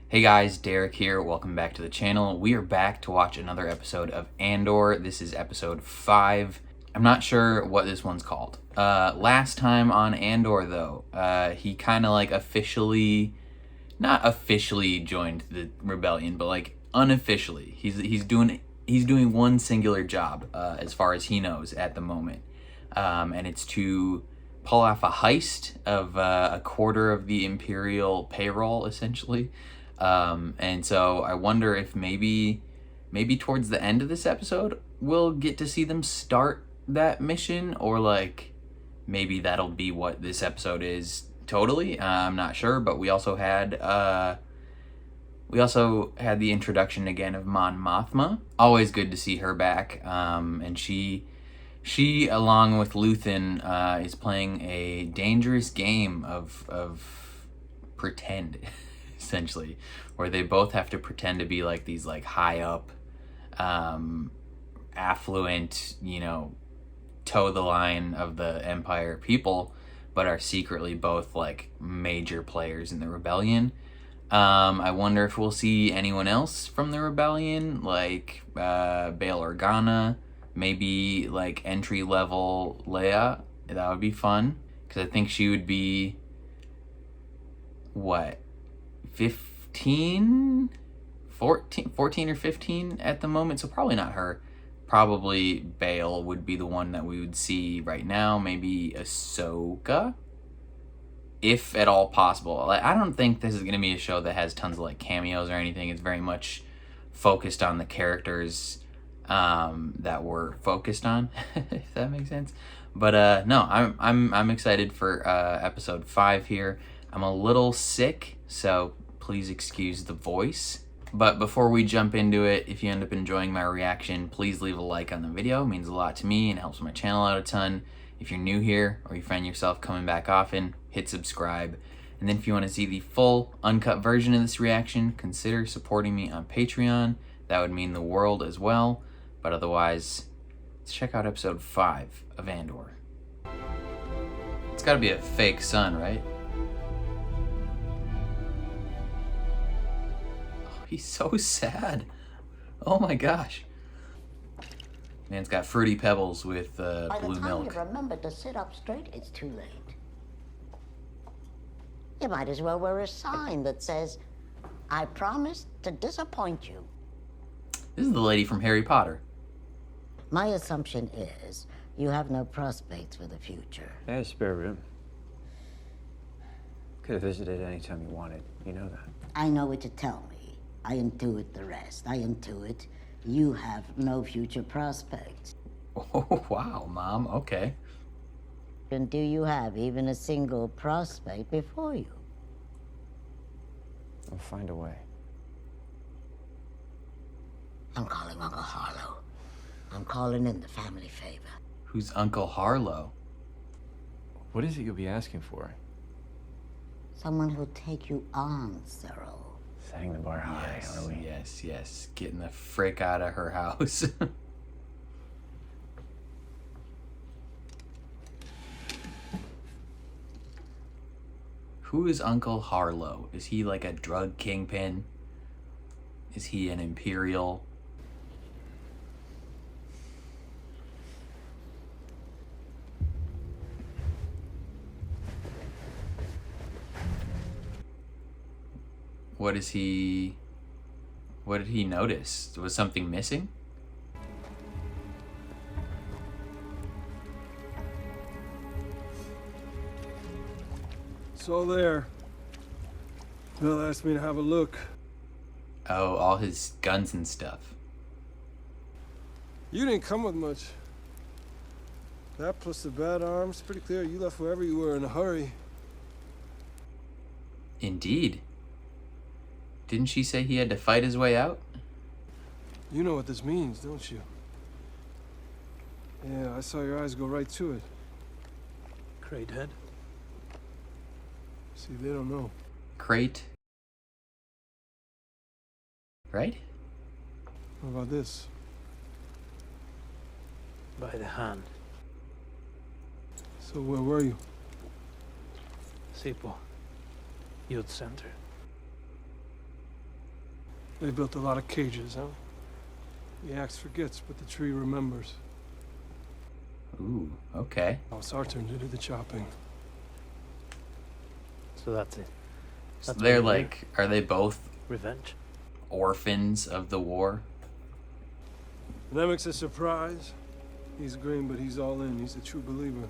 Hey guys, Derek here. Welcome back to the channel. We are back to watch another episode of Andor. This is episode 5. I'm not sure what this one's called. Last time on Andor though, he kind of like not officially joined the rebellion, but like unofficially. He's doing one singular job as far as he knows at the moment. And it's to pull off a heist of a quarter of the Imperial payroll, essentially. And so I wonder if maybe towards the end of this episode we'll get to see them start that mission, or like maybe that'll be what this episode is totally. I'm not sure, but we also had the introduction again of Mon Mothma. Always good to see her back. And she along with Luthen is playing a dangerous game of pretend essentially, where they both have to pretend to be like these like high up affluent, toe the line of the Empire people, but are secretly both like major players in the rebellion. I wonder if we'll see anyone else from the rebellion, like Bail Organa, maybe like entry level Leia. That would be fun, because I think she would be what, 14 or 15 at the moment, so probably not her. Probably Bail would be the one that we would see right now. Maybe Ahsoka, if at all possible. I don't think this is going to be a show that has tons of like cameos or anything. It's very much focused on the characters that we're focused on, if that makes sense. But no, I'm excited for episode 5 here. I'm a little sick, so please excuse the voice. But before we jump into it, if you end up enjoying my reaction, please leave a like on the video. It means a lot to me and helps my channel out a ton. If you're new here or you find yourself coming back often, hit subscribe. And then if you want to see the full uncut version of this reaction, consider supporting me on Patreon. That would mean the world as well. But otherwise, let's check out episode 5 of Andor. It's gotta be a fake sun, right? He's so sad. Oh my gosh. Man's got fruity pebbles with blue milk. By the time you remember to sit up straight, it's too late. You might as well wear a sign that says, "I promise to disappoint you." This is the lady from Harry Potter. My assumption is you have no prospects for the future. I had a spare room. Could have visited anytime you wanted. You know that. I know what to tell me. I intuit the rest. I intuit you have no future prospects. Oh, wow, Mom. Okay. And do you have even a single prospect before you? I'll find a way. I'm calling Uncle Harlow. I'm calling in the family favor. Who's Uncle Harlow? What is it you'll be asking for? Someone who'll take you on, Cyril. Setting the bar high, are we? Yes. Getting the frick out of her house. Who is Uncle Harlow? Is he like a drug kingpin? Is he an Imperial? What did he notice? Was something missing? It's all there. Bill asked me to have a look. Oh, all his guns and stuff. You didn't come with much. That plus the bad arms, pretty clear you left wherever you were in a hurry. Indeed. Didn't she say he had to fight his way out? You know what this means, don't you? Yeah, I saw your eyes go right to it. Crate head? See, they don't know. Crate. Right? What about this? By the hand. So where were you? Sipo. Youth Center. They built a lot of cages, huh? The axe forgets, but the tree remembers. Ooh, okay. Now it's our turn to do the chopping. So that's it. So That's they're what you like, are they both Revenge. orphans of the war? Nemec's a surprise. He's green, but he's all in. He's a true believer.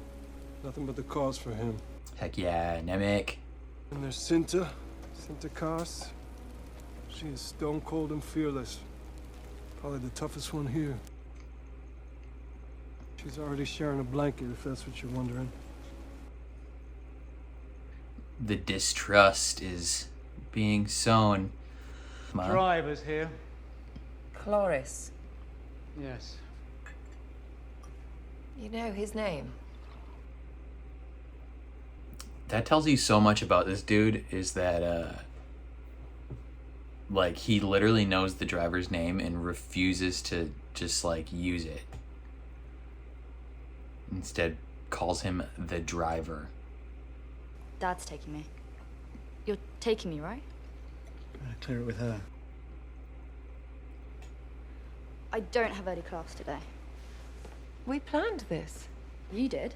Nothing but the cause for him. Heck yeah, Nemec. And there's Cinta. Cinta Kos. She is stone cold and fearless. Probably the toughest one here. She's already sharing a blanket, if that's what you're wondering. The distrust is being sown. Come on. Driver's here. Cloris. Yes. You know his name? That tells you so much about this dude, is that like, he literally knows the driver's name and refuses to just like use it. Instead calls him the driver. Dad's taking me. You're taking me, right? Clear it with her. I don't have early class today. We planned this. You did.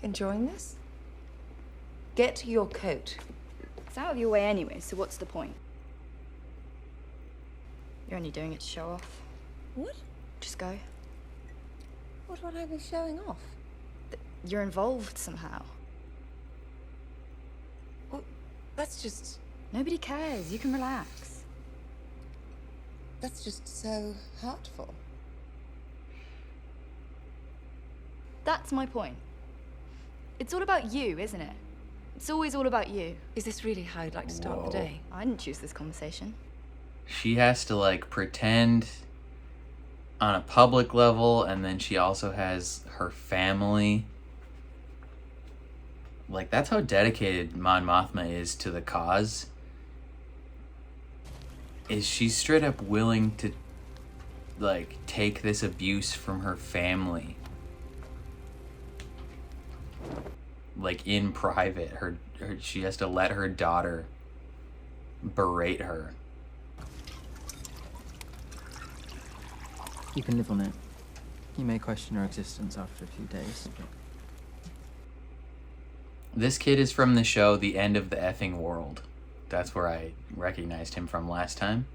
Enjoying this? Get your coat. It's out of your way anyway, so what's the point? You're only doing it to show off. What? Just go. What would I be showing off? You're involved somehow. Well, that's just... Nobody cares. You can relax. That's just so hurtful. That's my point. It's all about you, isn't it? It's always all about you. Is this really how you'd like to start the day? I didn't choose this conversation. She has to like pretend on a public level, and then she also has her family. Like, that's how dedicated Mon Mothma is to the cause. Is she's straight up willing to like take this abuse from her family. Like, in private, her she has to let her daughter berate her. You can live on it. You may question her existence after a few days. But... This kid is from the show The End of the Effing World. That's where I recognized him from last time.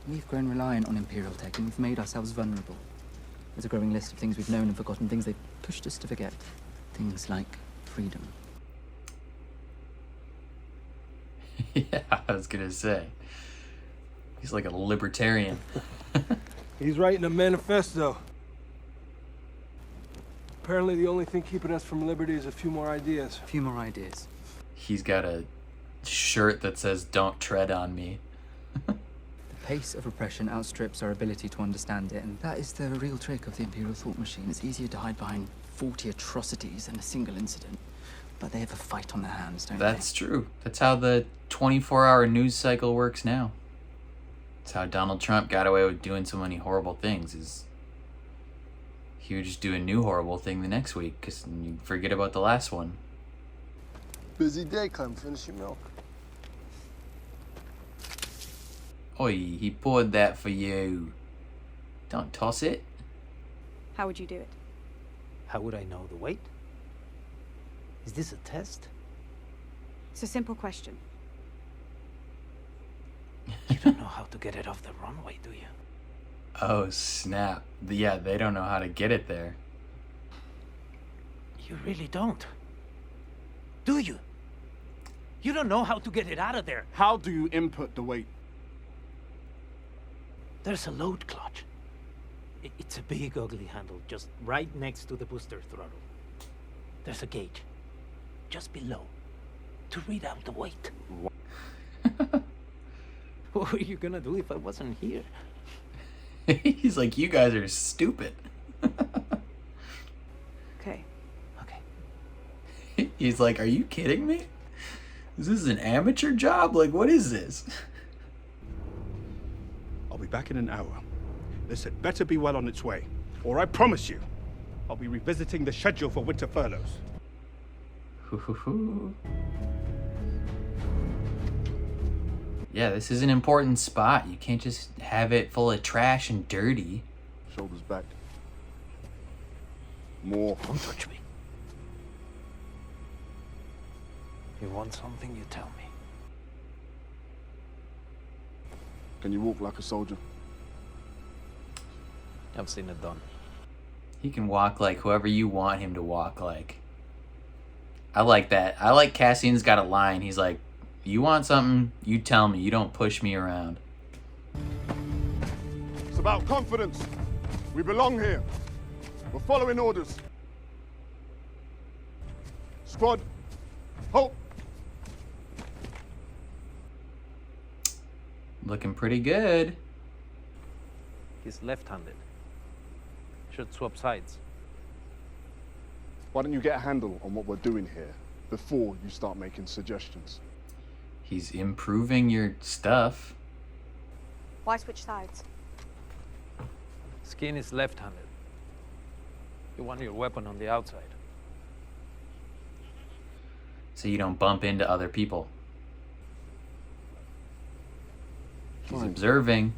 We've grown reliant on Imperial tech, and we've made ourselves vulnerable. There's a growing list of things we've known and forgotten, things they've pushed us to forget. Things like freedom. Yeah, I was gonna say. He's like a libertarian. He's writing a manifesto. Apparently the only thing keeping us from liberty is a few more ideas. A few more ideas. He's got a shirt that says, "Don't tread on me." The pace of repression outstrips our ability to understand it, and that is the real trick of the Imperial thought machine. It's easier to hide behind 40 atrocities than a single incident. But they have a fight on their hands, don't That's true. That's how the 24-hour news cycle works now. That's how Donald Trump got away with doing so many horrible things, is he would just do a new horrible thing the next week, because you forget about the last one. Busy day, Clem. Finish your milk. Oi, he poured that for you. Don't toss it. How would you do it? How would I know the weight? Is this a test? It's a simple question. You don't know how to get it off the runway, do you? Oh, snap. Yeah, they don't know how to get it there. You really don't. Do you? You don't know how to get it out of there. How do you input the weight? There's a load clutch. It's a big ugly handle just right next to the booster throttle. There's a gauge just below to read out the weight. What were you gonna do if I wasn't here? He's like, you guys are stupid. Okay. Okay. He's like, are you kidding me? Is this an amateur job? Like, what is this? I'll be back in an hour. This had better be well on its way, or I promise you, I'll be revisiting the schedule for winter furloughs. Yeah, this is an important spot. You can't just have it full of trash and dirty. Shoulders back. More. Don't touch me. If you want something, you tell me. Can you walk like a soldier? I've seen it done. He can walk like whoever you want him to walk like. I like that. I like Cassian's got a line. He's like, you want something, you tell me. You don't push me around. It's about confidence. We belong here. We're following orders. Squad, hope. Looking pretty good. He's left-handed. Should swap sides. Why don't you get a handle on what we're doing here before you start making suggestions? He's improving your stuff. Why switch sides? Skin is left-handed. You want your weapon on the outside. So you don't bump into other people. He's Fine. observing.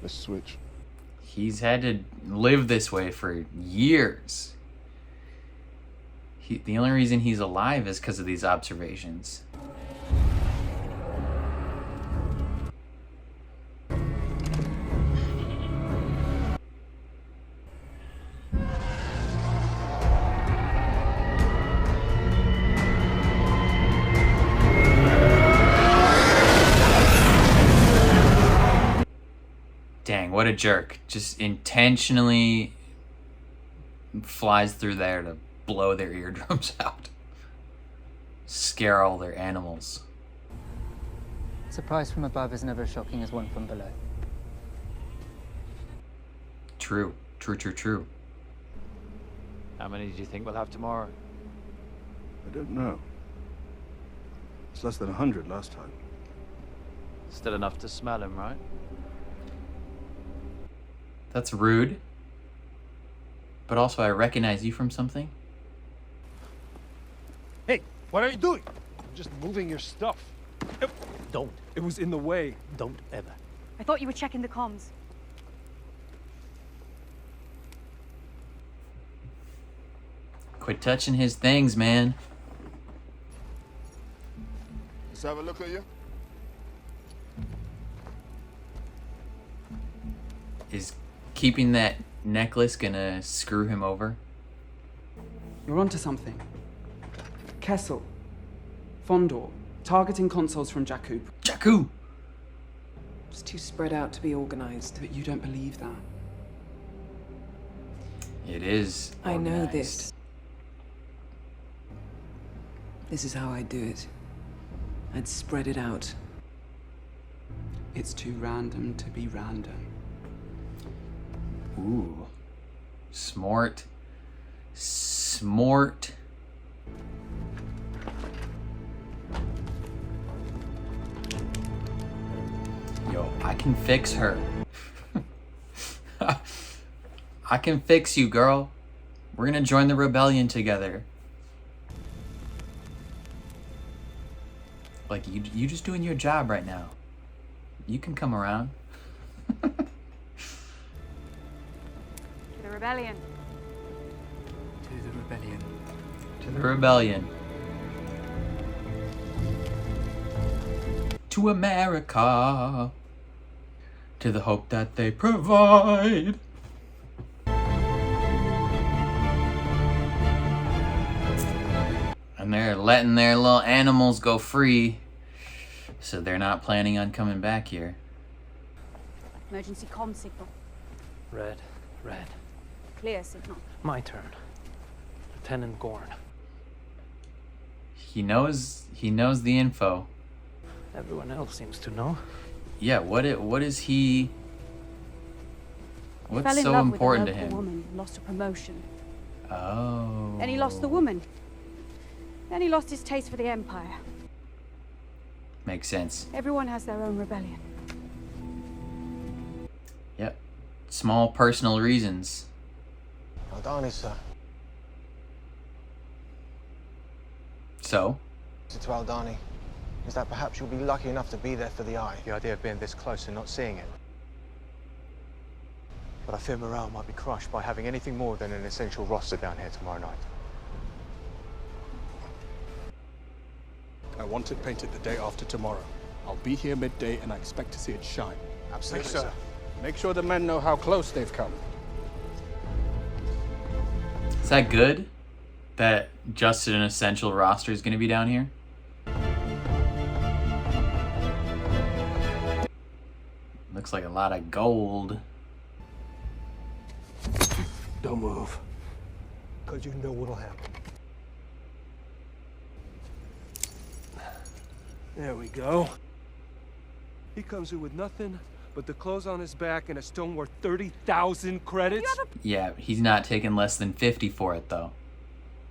Let's switch. He's had to live this way for years. The only reason he's alive is because of these observations. Dang, what a jerk. Just intentionally flies through there to blow their eardrums out. Scare all their animals. Surprise from above is never as shocking as one from below. True. True. How many do you think we'll have tomorrow? I don't know. It's less than 100 last time. Still enough to smell him, right? That's rude. But also, I recognize you from something. Hey, what are you doing? I'm just moving your stuff. Don't. It was in the way. Don't ever. I thought you were checking the comms. Quit touching his things, man. Let's have a look at you. Is keeping that necklace gonna screw him over? You're onto something. Kessel. Fondor. Targeting consoles from Jakku. Jakku! It's too spread out to be organized, but you don't believe that. It is. I know organized. this. This is how I do it. I'd spread it out. It's too random to be random. Ooh. Smart. Smart. Yo, I can fix her. I can fix you, girl. We're gonna join the rebellion together. Like, you just doing your job right now. You can come around. To the rebellion. To the rebellion. To the rebellion. To America. To the hope that they provide. And they're letting their little animals go free. So they're not planning on coming back here. Emergency comm signal. Red. Clear signal. My turn. Lieutenant Gorn. He knows the info. Everyone else seems to know. Yeah, what is he... Fell What's in so love important with to a local him? woman, lost a promotion. Oh. Then he lost the woman. Then he lost his taste for the Empire. Makes sense. Everyone has their own rebellion. Yep. Small personal reasons. Aldani, sir. So? To Aldani. is that perhaps you'll be lucky enough to be there for the eye. The idea of being this close and not seeing it. But I fear morale might be crushed by having anything more than an essential roster down here tomorrow night. I want it painted the day after tomorrow. I'll be here midday and I expect to see it shine. Absolutely, Sir. sir. Make sure the men know how close they've come. Is that good? That just an essential roster is going to be down here? Looks like a lot of gold. Don't move. Because you know what'll happen. There we go. He comes here with nothing but the clothes on his back and a stone worth 30,000 credits. Yeah, he's not taking less than 50 for it, though.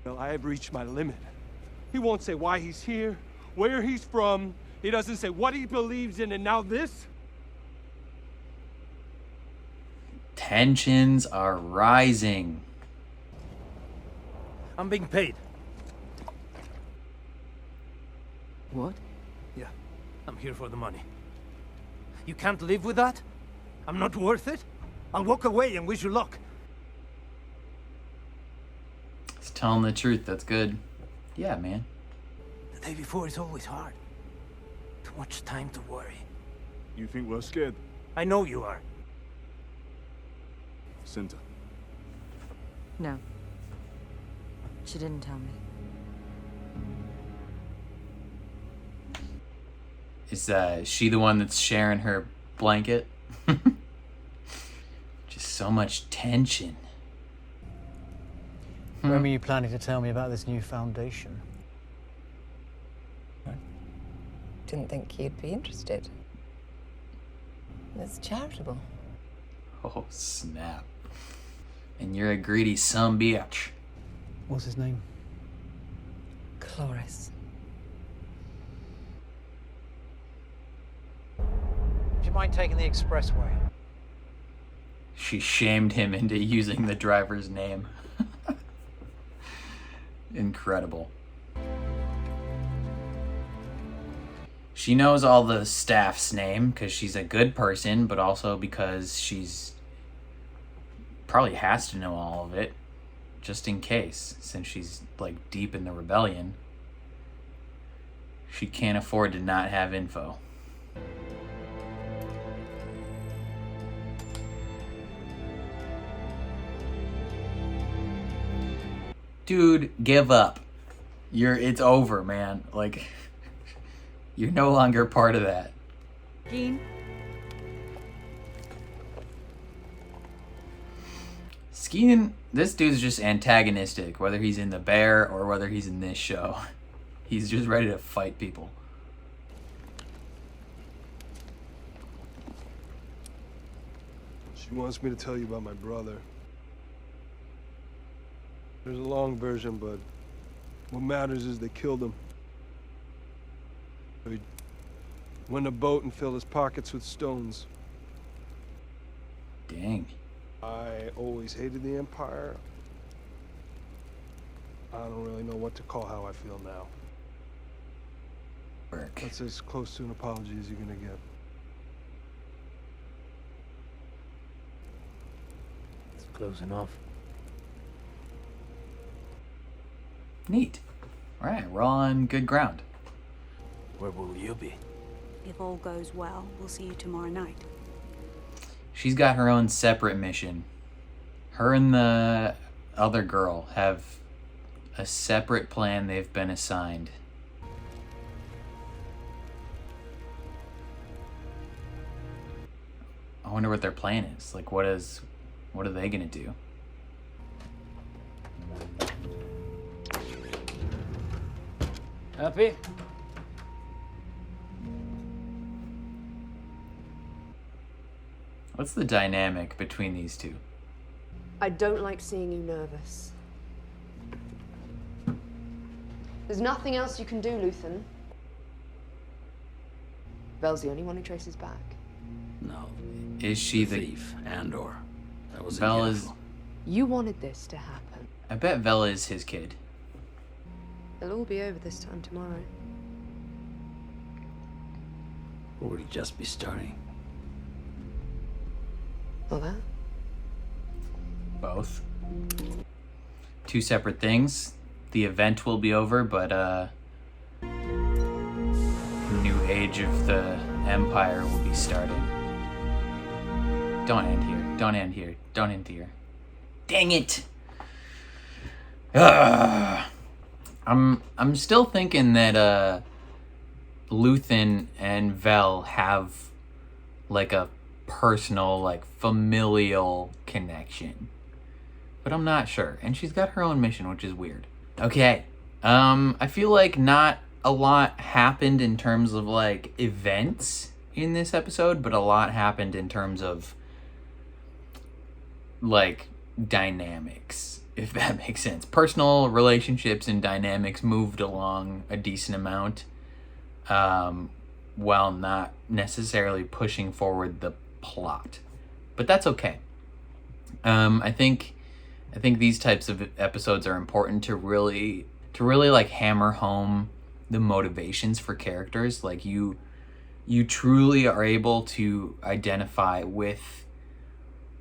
Well, I have reached my limit. He won't say why he's here, where he's from. He doesn't say what he believes in, and now this? Tensions are rising. I'm being paid. What? Yeah, I'm here for the money. You can't live with that? I'm not worth it? I'll walk away and wish you luck. He's telling the truth, that's good. Yeah, man. The day before is always hard. Too much time to worry. You think we're scared? I know you are. Cinta. No. She didn't tell me. Is she the one that's sharing her blanket? Just so much tension. When were you planning to tell me about this new foundation? Didn't think you'd be interested. It's charitable. Oh, snap. And you're a greedy sumbitch. What's his name? Cloris. Do you mind taking the expressway? She shamed him into using the driver's name. Incredible. She knows all the staff's name because she's a good person, but also because she's probably has to know all of it just in case, since she's like deep in the rebellion. She can't afford to not have info. Dude, give up. It's over, man. Like, you're no longer part of that. Geen. Skeen, this dude's just antagonistic, whether he's in The Bear or whether he's in this show. He's just ready to fight people. She wants me to tell you about my brother. There's a long version, but what matters is they killed him. He went in a boat and filled his pockets with stones. Dang. I always hated the Empire. I don't really know what to call how I feel now. Work. That's as close to an apology as you're gonna get. It's close enough. Neat. Alright, we're all on good ground. Where will you be? If all goes well, we'll see you tomorrow night. She's got her own separate mission. Her and the other girl have a separate plan they've been assigned. I wonder what their plan is. Like, what are they gonna do? Happy? What's the dynamic between these two? I don't like seeing you nervous. There's nothing else you can do, Luthen. Bel's the only one who traces back. No. Is she the thief? Andor. That was Vel a is. gamble. You wanted this to happen. I bet Vel is his kid. It'll all be over this time tomorrow. Or would he just be starting? Well, that? Both. Two separate things. The event will be over, but new age of the Empire will be starting. Don't end here. Don't end here. Don't end here. Dang it! I'm still thinking that Luthen and Vel have like a personal, like familial connection. But I'm not sure. And she's got her own mission, which is weird. Okay. I feel like not a lot happened in terms of like events in this episode, but a lot happened in terms of like dynamics, if that makes sense. Personal relationships and dynamics moved along a decent amount, while not necessarily pushing forward the plot. But that's okay. I think these types of episodes are important to really like hammer home the motivations for characters. Like you truly are able to identify with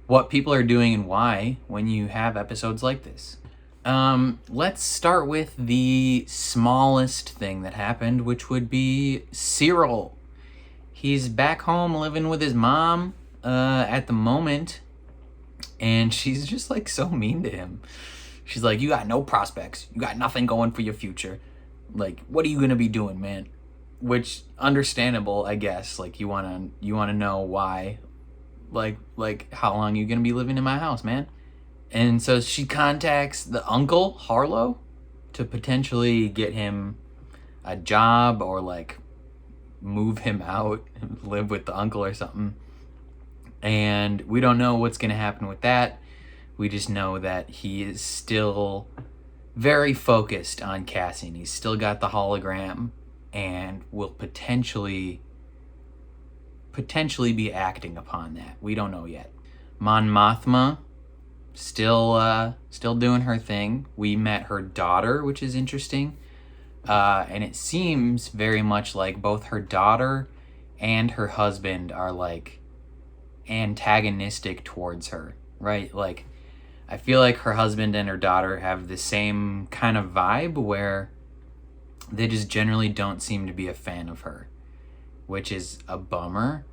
what people are doing and why when you have episodes like this. Let's start with the smallest thing that happened, which would be Cyril. He's back home living with his mom at the moment, and she's just like so mean to him. She's like, you got no prospects. You got nothing going for your future. Like, what are you gonna be doing, man? Which, understandable, I guess. Like, you wanna know why. Like how long you gonna be living in my house, man? And so she contacts the uncle, Harlow, to potentially get him a job or like move him out and live with the uncle or something. And we don't know what's gonna happen with that. We just know that he is still very focused on Cassian. He's still got the hologram and will potentially be acting upon that. We don't know yet. Mon Mothma still doing her thing. We met her daughter, which is interesting. And it seems very much like both her daughter and her husband are like antagonistic towards her, right? Like, I feel like her husband and her daughter have the same kind of vibe where they just generally don't seem to be a fan of her, which is a bummer.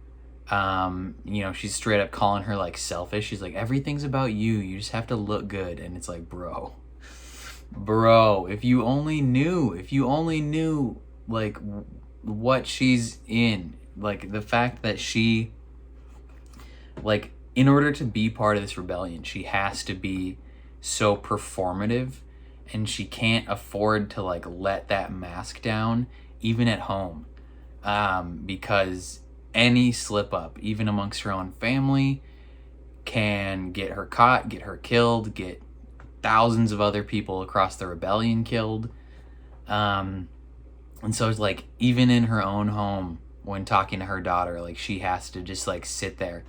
She's straight up calling her like selfish. She's like, everything's about you. You just have to look good. And it's like, bro, if you only knew like what she's in, like the fact that she, like, in order to be part of this rebellion, she has to be so performative, and she can't afford to like let that mask down even at home, because any slip up, even amongst her own family, can get her caught, get her killed, get thousands of other people across the rebellion killed. And so it's like, even in her own home, when talking to her daughter, like she has to just like sit there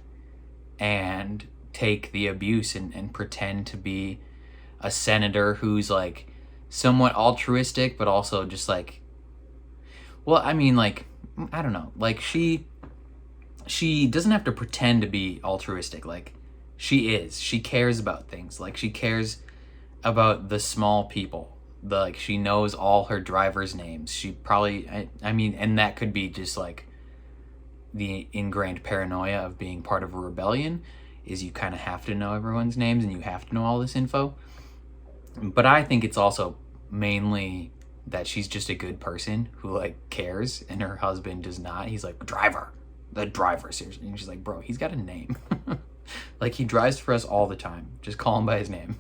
and take the abuse and pretend to be a senator who's like somewhat altruistic, but also just like, well, I mean, like, I don't know, like she doesn't have to pretend to be altruistic. Like, she cares about things. Like, she cares about the small people. Like, she knows all her drivers' names. She probably, I mean, and that could be just like the ingrained paranoia of being part of a rebellion, is you kind of have to know everyone's names and you have to know all this info. But I think it's also mainly that she's just a good person who like cares, and her husband does not. He's like, the driver, seriously. And she's like, bro, he's got a name. Like, he drives for us all the time. Just call him by his name.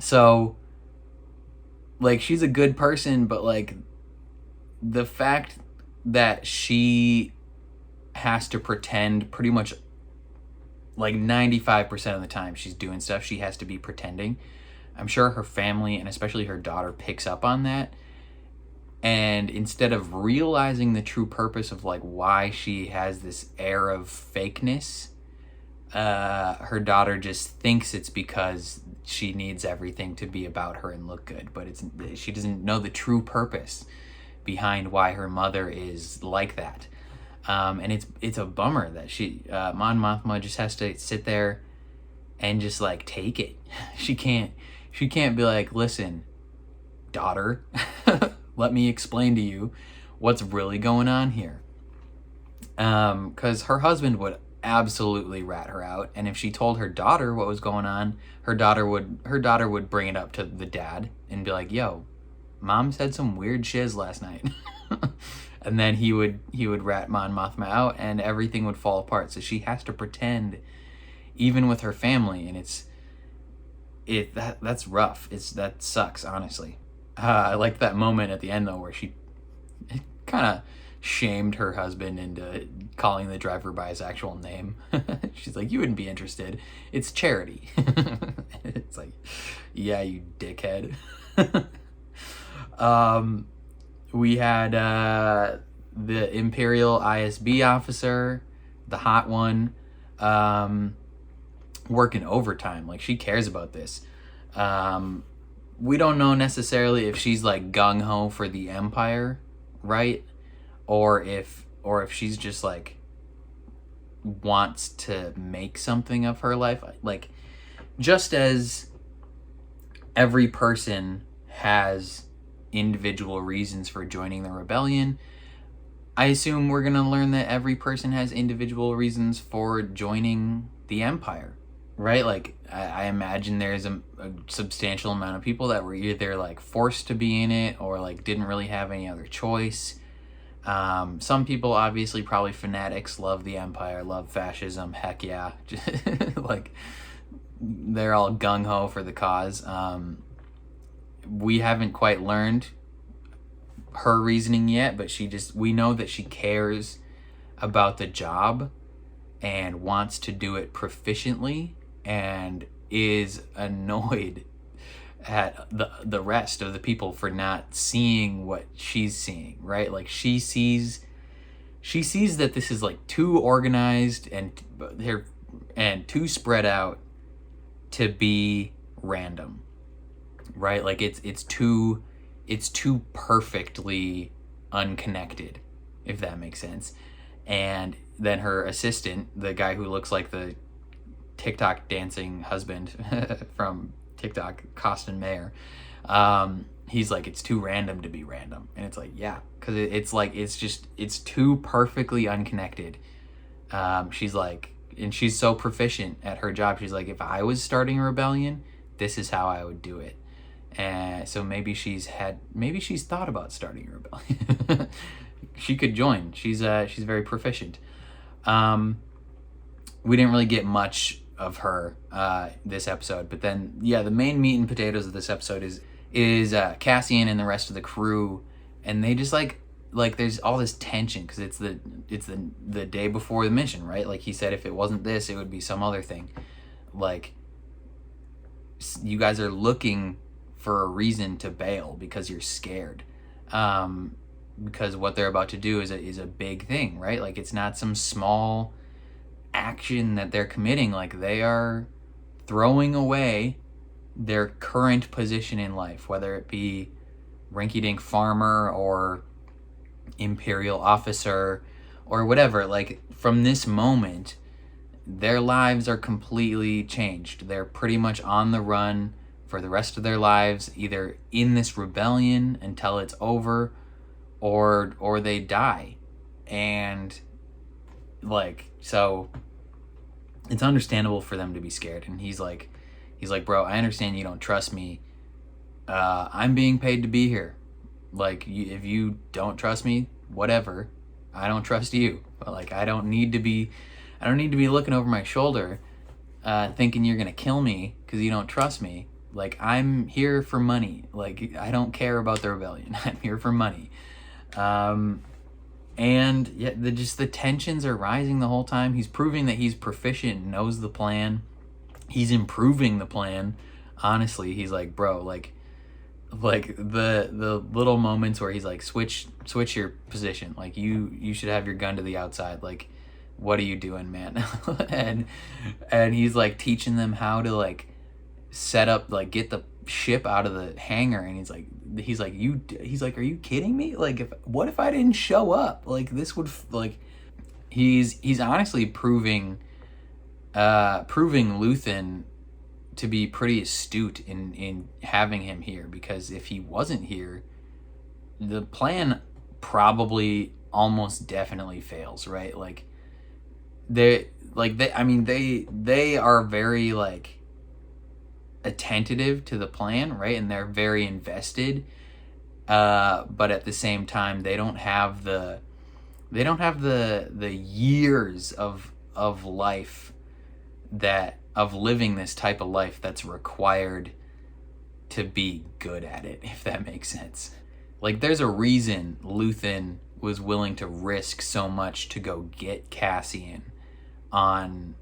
So like, she's a good person, but like the fact that she has to pretend pretty much like 95% of the time she's doing stuff, she has to be pretending. I'm sure her family, and especially her daughter, picks up on that. And instead of realizing the true purpose of like why she has this air of fakeness, her daughter just thinks it's because she needs everything to be about her and look good. But she doesn't know the true purpose behind why her mother is like that. And it's a bummer that Mon Mothma just has to sit there and just like take it. She can't be like, listen, daughter, let me explain to you what's really going on here. Because her husband would absolutely rat her out, and if she told her daughter what was going on, her daughter would bring it up to the dad and be like, yo, mom said some weird shiz last night. And then he would rat Mon Mothma out and everything would fall apart. So she has to pretend even with her family, and that's rough. That sucks, honestly. I liked that moment at the end though where she kind of shamed her husband into calling the driver by his actual name. She's like, you wouldn't be interested. It's Charity. It's like, yeah, you dickhead. We had the Imperial ISB officer, the hot one, working overtime. Like, she cares about this. We don't know necessarily if she's like gung-ho for the Empire, right? Or if she's just like wants to make something of her life. Like, just as every person has individual reasons for joining the rebellion, I assume we're gonna learn that every person has individual reasons for joining the Empire, right? Like, I imagine there's a substantial amount of people that were either like forced to be in it or like didn't really have any other choice. Some people, obviously, probably fanatics, love the Empire, love fascism, heck yeah. Like, they're all gung-ho for the cause. We haven't quite learned her reasoning yet, but we know that she cares about the job and wants to do it proficiently and is annoyed at the rest of the people for not seeing what she's seeing, right? Like, she sees that this is like too organized and too spread out to be random, right? Like, it's too perfectly unconnected, if that makes sense. And then her assistant, the guy who looks like the TikTok dancing husband from TikTok, Costin Mayer, he's like, it's too random to be random. And it's like, yeah, because it's too perfectly unconnected. She's like, and she's so proficient at her job, she's like, if I was starting a rebellion, this is how I would do it. And so maybe she's thought about starting a rebellion. She could join. She's very proficient. We didn't really get much of her this episode, but then the main meat and potatoes of this episode is Cassian and the rest of the crew, and they just like there's all this tension because it's the day before the mission, right? Like he said, if it wasn't this, it would be some other thing. Like, you guys are looking for a reason to bail because you're scared, because what they're about to do is a big thing, right? Like, it's not some small action that they're committing. Like, they are throwing away their current position in life, whether it be rinky-dink farmer or Imperial officer or whatever. Like, from this moment, their lives are completely changed. They're pretty much on the run for the rest of their lives, either in this rebellion until it's over, or they die. And like, so it's understandable for them to be scared. And he's like, bro, I understand you don't trust me. I'm being paid to be here. Like, if you don't trust me, whatever. I don't trust you. But like, I don't need to be looking over my shoulder, thinking you're gonna kill me because you don't trust me. Like, I'm here for money. Like, I don't care about the rebellion. I'm here for money. And yeah, the tensions are rising the whole time. He's proving that he's proficient, knows the plan. He's improving the plan. Honestly, he's like, bro, like the little moments where he's like, switch your position. Like, you should have your gun to the outside. Like, what are you doing, man? and he's like teaching them how to like set up, like get ship out of the hangar, and he's like, are you kidding me? Like, what if I didn't show up? Like, this would like, he's honestly proving Luthen to be pretty astute in having him here, because if he wasn't here, the plan probably almost definitely fails, right? Like, they are very like attentive to the plan, right? And they're very invested, but at the same time they don't have the years of life, that of living this type of life that's required to be good at it, if that makes sense. Like, there's a reason Luthen was willing to risk so much to go get Cassian on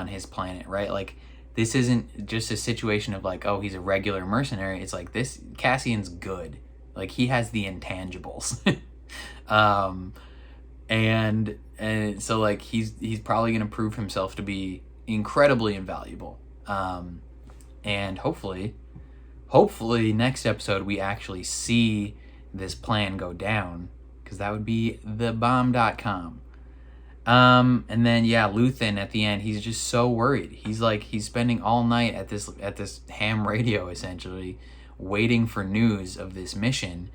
his planet, right? Like, this isn't just a situation of like, oh, he's a regular mercenary. It's like, this Cassian's good. Like, he has the intangibles. And so like he's probably going to prove himself to be incredibly invaluable. And hopefully next episode we actually see this plan go down, because that would be thebomb.com. And then, yeah, Luthen at the end, he's just so worried. He's spending all night at this ham radio, essentially, waiting for news of this mission.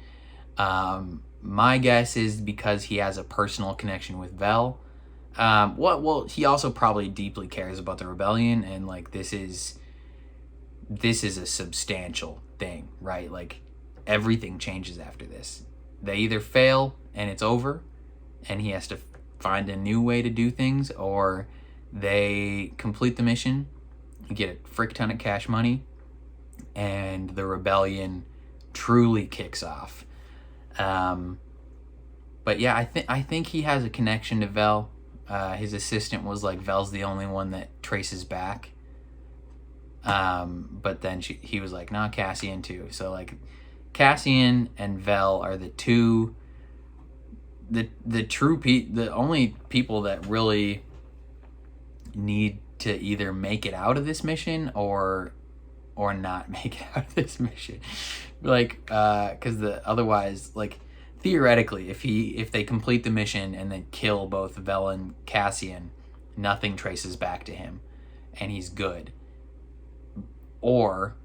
My guess is because he has a personal connection with Vel. Well, he also probably deeply cares about the rebellion, and like, this is a substantial thing, right? Like, everything changes after this. They either fail and it's over, and he has to find a new way to do things, or they complete the mission, get a frick ton of cash money, and the rebellion truly kicks off. But yeah, I think he has a connection to Vel. His assistant was like, Vel's the only one that traces back. But then he was like, nah, Cassian too. So like, Cassian and Vel are the two, the only people that really need to either make it out of this mission or not make it out of this mission. Like, because otherwise, like, theoretically, if they complete the mission and then kill both Vel and Cassian, nothing traces back to him, and he's good. Or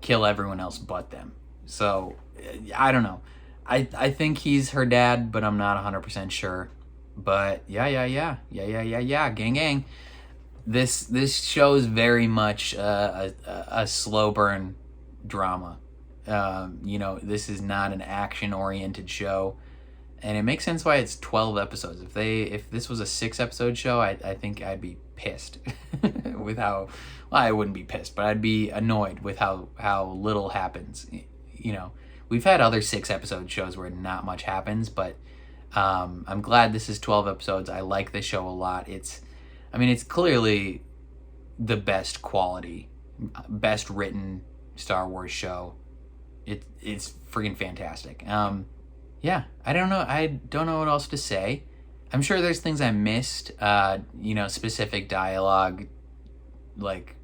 kill everyone else but them. So, I don't know. I think he's her dad, but I'm not 100% sure. But yeah, gang. This show is very much a slow burn drama. This is not an action-oriented show, and it makes sense why it's 12 episodes. If this was a 6-episode show, I think I'd be pissed with how, well, I wouldn't be pissed, but I'd be annoyed with how little happens. We've had other 6-episode shows where not much happens, but I'm glad this is 12 episodes. I like this show a lot. It's clearly the best quality, best written Star Wars show. It's freaking fantastic. Yeah, I don't know what else to say. I'm sure there's things I missed, specific dialogue, like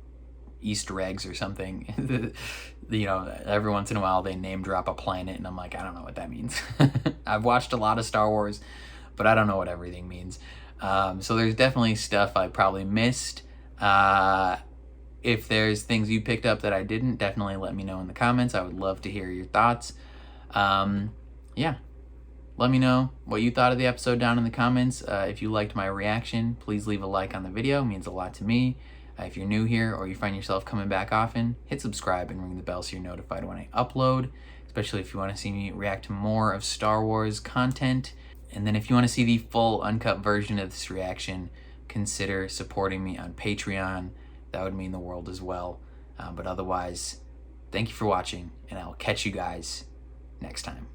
Easter eggs or something. Every once in a while they name drop a planet, and I'm like, I don't know what that means. I've watched a lot of Star Wars, but I don't know what everything means. So there's definitely stuff I probably missed. If there's things you picked up that I didn't, definitely let me know in the comments. I would love to hear your thoughts. Yeah. Let me know what you thought of the episode down in the comments. If you liked my reaction, please leave a like on the video. It means a lot to me. If you're new here or you find yourself coming back often, hit subscribe and ring the bell so you're notified when I upload, especially if you want to see me react to more of Star Wars content. And then if you want to see the full uncut version of this reaction, consider supporting me on Patreon. That would mean the world as well. But otherwise, thank you for watching, and I'll catch you guys next time.